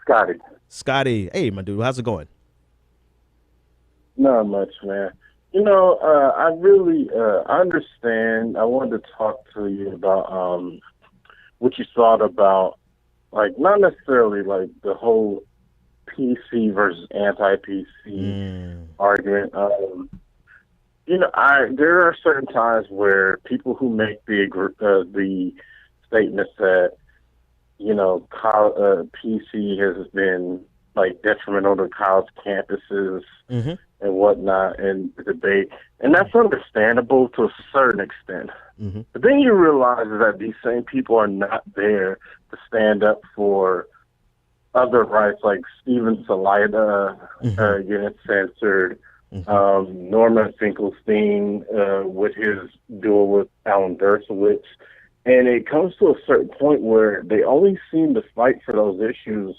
Scotty. Scotty, hey, my dude, how's it going? Not much, man. I really understand. I wanted to talk to you about what you thought about, like, not necessarily like the whole PC versus anti-PC argument. There are certain times where people who make the statements that PC has been like detrimental to college campuses and whatnot, and the debate, and that's understandable to a certain extent. But then you realize that these same people are not there to stand up for other rights, like Steven Salida getting censored, Norman Finkelstein with his duel with Alan Dershowitz. And it comes to a certain point where they only seem to fight for those issues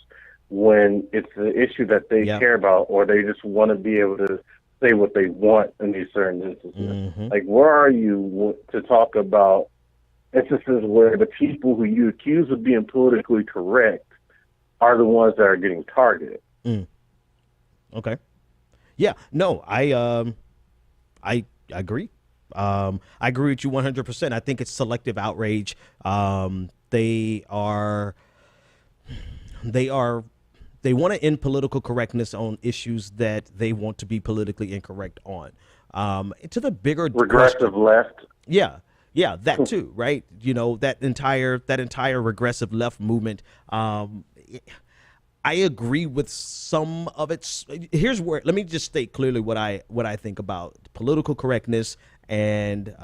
when it's an issue that they care about, or they just want to be able to say what they want in these certain instances. Like, where are you to talk about instances where the people who you accuse of being politically correct are the ones that are getting targeted? Okay. Yeah. No, I agree. I agree with you 100%. I think it's selective outrage. They want to end political correctness on issues that they want to be politically incorrect on. To the bigger regressive left. Yeah, that too, right? That entire regressive left movement. I agree with some of it. Here's where, let me just state clearly what I think about political correctness and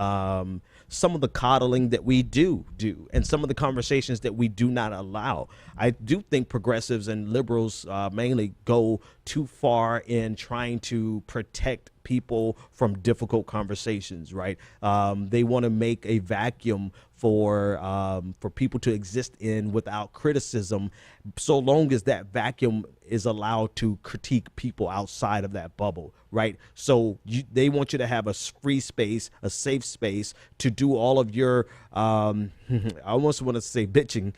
some of the coddling that we do and some of the conversations that we do not allow. I do think progressives and liberals mainly go too far in trying to protect people from difficult conversations, right? They want to make a vacuum for people to exist in without criticism, so long as that vacuum is allowed to critique people outside of that bubble, right? So they want you to have a free space, a safe space to do all of your, I almost want to say bitching,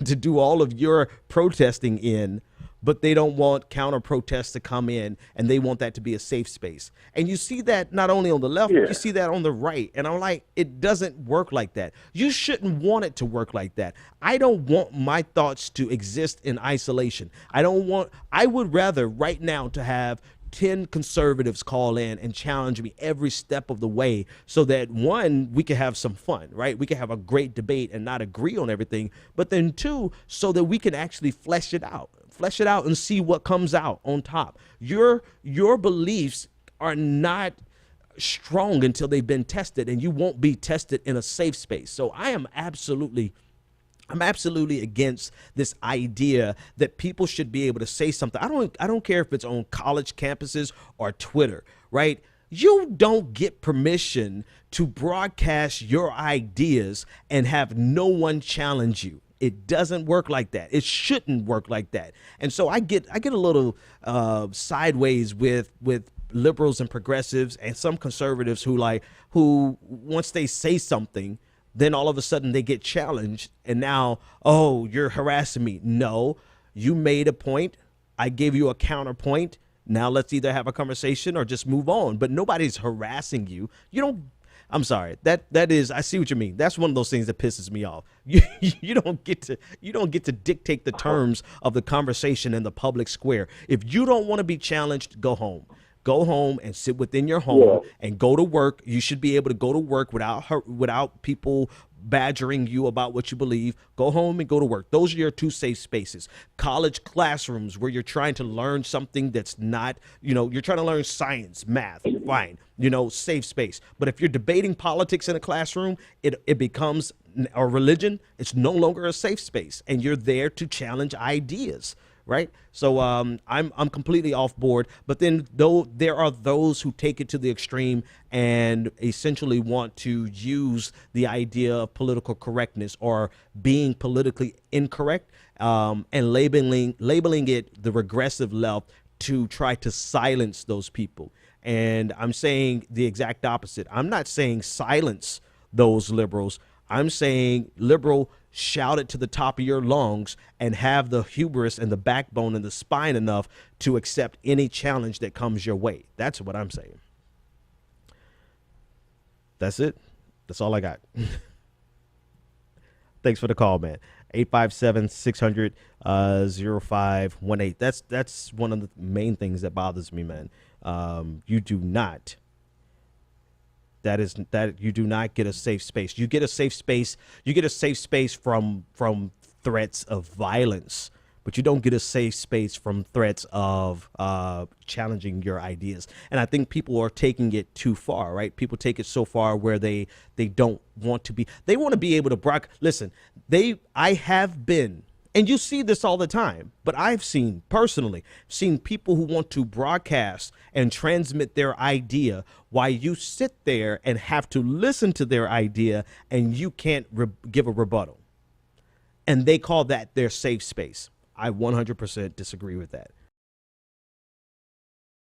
to do all of your protesting in, but they don't want counter protests to come in, and they want that to be a safe space. And you see that not only on the left, but you see that on the right. And I'm like, it doesn't work like that. You shouldn't want it to work like that. I don't want my thoughts to exist in isolation. I would rather right now to have 10 conservatives call in and challenge me every step of the way, so that one, we can have some fun, right? We can have a great debate and not agree on everything, but then two, so that we can actually flesh it out and see what comes out on top. Your beliefs are not strong until they've been tested, and you won't be tested in a safe space. So I'm absolutely against this idea that people should be able to say something. I don't care if it's on college campuses or Twitter, right? You don't get permission to broadcast your ideas and have no one challenge you. It doesn't work like that. It shouldn't work like that. And so I get a little sideways with liberals and progressives and some conservatives who once they say something, then all of a sudden they get challenged, and now, oh, you're harassing me. No, you made a point. I gave you a counterpoint. Now let's either have a conversation or just move on. But nobody's harassing you. I'm sorry. That is, I see what you mean. That's one of those things that pisses me off. You don't get to dictate the terms of the conversation in the public square. If you don't want to be challenged, go home. Go home and sit within your home and go to work. You should be able to go to work without people badgering you about what you believe. Go home and go to work. Those are your two safe spaces. College classrooms where you're trying to learn something that's not, you're trying to learn science, math, fine, safe space. But if you're debating politics in a classroom, it becomes a religion. It's no longer a safe space, and you're there to challenge ideas. Right. So I'm completely off board. But then though there are those who take it to the extreme and essentially want to use the idea of political correctness or being politically incorrect and labeling it the regressive left to try to silence those people. And I'm saying the exact opposite. I'm not saying silence those liberals. I'm saying liberal, shout it to the top of your lungs, and have the hubris and the backbone and the spine enough to accept any challenge that comes your way. That's what I'm saying. That's it. That's all I got. Thanks for the call, man. 857-600-0518. That's one of the main things that bothers me, man. You do not get a safe space. You get a safe space. You get a safe space from threats of violence, but you don't get a safe space from threats of challenging your ideas. And I think people are taking it too far, right? People take it so far where they don't want to be. They want to be able to listen. I have been. And you see this all the time, but I've seen people who want to broadcast and transmit their idea while you sit there and have to listen to their idea and you can't give a rebuttal. And they call that their safe space. I 100% disagree with that.